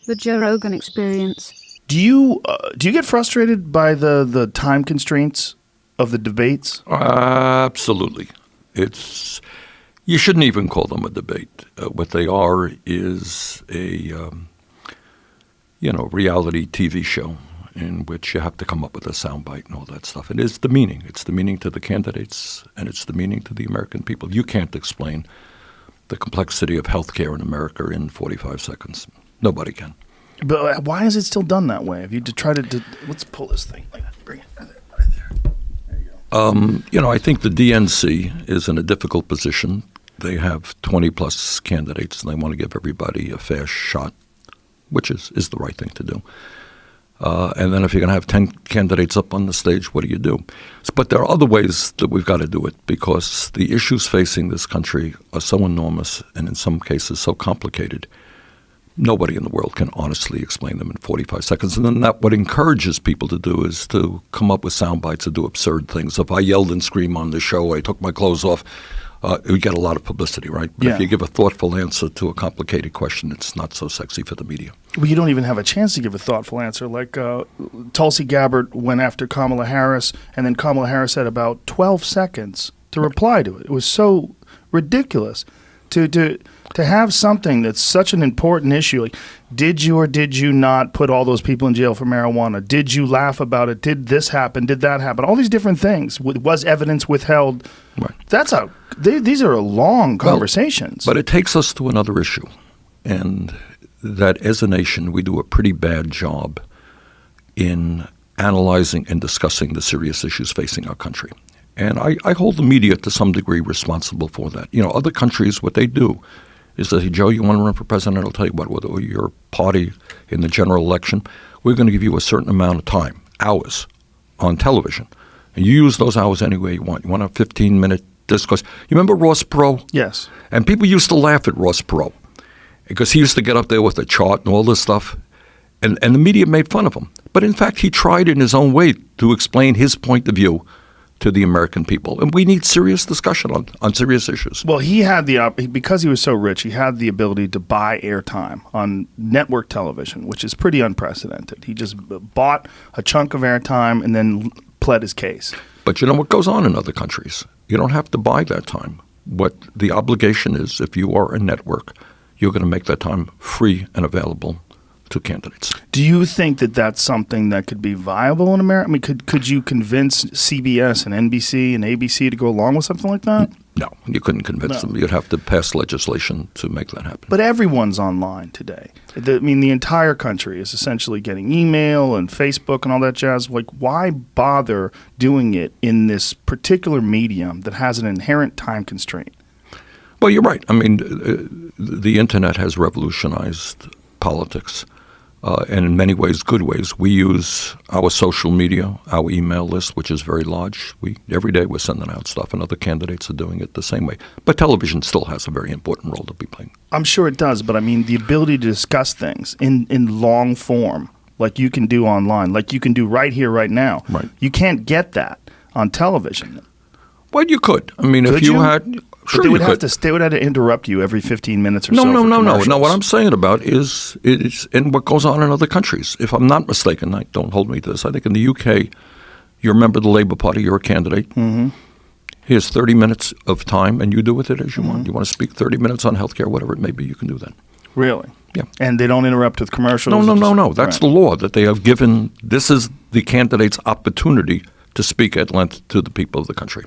The Joe Rogan Experience. Do you get frustrated by the time constraints of the debates? Absolutely. You shouldn't even call them a debate. What they are is a reality TV show in which you have to come up with a soundbite and all that stuff. It is the meaning. It's the meaning to the candidates, and it's the meaning to the American people. You can't explain the complexity of healthcare in America in 45 seconds. Nobody can. But why is it still done that way? If you try to let's pull this thing like that. Bring it right there. There you go. I think the DNC is in a difficult position. They have 20-plus candidates, and they want to give everybody a fair shot, which is the right thing to do. And then if you're going to have 10 candidates up on the stage, what do you do? But there are other ways that we've got to do it because the issues facing this country are so enormous and in some cases so complicated. Nobody in the world can honestly explain them in 45 seconds. And then what encourages people to do is to come up with sound bites and do absurd things. If I yelled and screamed on the show, I took my clothes off, we get a lot of publicity, right? But if you give a thoughtful answer to a complicated question, it's not so sexy for the media. Well, you don't even have a chance to give a thoughtful answer. Like Tulsi Gabbard went after Kamala Harris, and then Kamala Harris had about 12 seconds to reply to it. It was so ridiculous to have something that's such an important issue. Like, did you or did you not put all those people in jail for marijuana? Did you laugh about it? Did this happen? Did that happen? All these different things. Was evidence withheld? Right. These are long conversations. But it takes us to another issue, and that as a nation, we do a pretty bad job in analyzing and discussing the serious issues facing our country. And I hold the media to some degree responsible for that. Other countries, what they do is they say, Joe, you want to run for president? I'll tell you what, whether your party in the general election, we're going to give you a certain amount of time, hours, on television. And you use those hours any way you want. You want a 15-minute discourse. You remember Ross Perot? Yes. And people used to laugh at Ross Perot because he used to get up there with a chart and all this stuff. And the media made fun of him. But in fact, he tried in his own way to explain his point of view to the American people. And we need serious discussion on serious issues. Well, he had because he was so rich, he had the ability to buy airtime on network television, which is pretty unprecedented. He just bought a chunk of airtime and then pled his case. But you know what goes on in other countries? You don't have to buy that time. What the obligation is, if you are a network, you're going to make that time free and available to candidates. Do you think that that's something that could be viable in America? I mean, could you convince CBS and NBC and ABC to go along with something like that? No, you couldn't convince them. You'd have to pass legislation to make that happen. But everyone's online today. The entire country is essentially getting email and Facebook and all that jazz. Like, why bother doing it in this particular medium that has an inherent time constraint? Well, you're right. I mean, the Internet has revolutionized politics. And in many ways, good ways. We use our social media, our email list, which is very large. Every day we're sending out stuff, and other candidates are doing it the same way. But television still has a very important role to be playing. I'm sure it does, but I mean the ability to discuss things in long form, like you can do online, like you can do right here, right now. Right. You can't get that on television. Well, you could. I mean, if you had... Sure, they would have to interrupt you every 15 minutes or so. No. What I'm saying about is in what goes on in other countries. If I'm not mistaken, don't hold me to this. I think in the UK, you're a member of the Labour Party, you're a candidate. Mm-hmm. Here's 30 minutes of time, and you do with it as you want. You want to speak 30 minutes on healthcare, whatever it may be, you can do that. Really? Yeah. And they don't interrupt with commercials? No. That's the law that they have given. This is the candidate's opportunity to speak at length to the people of the country.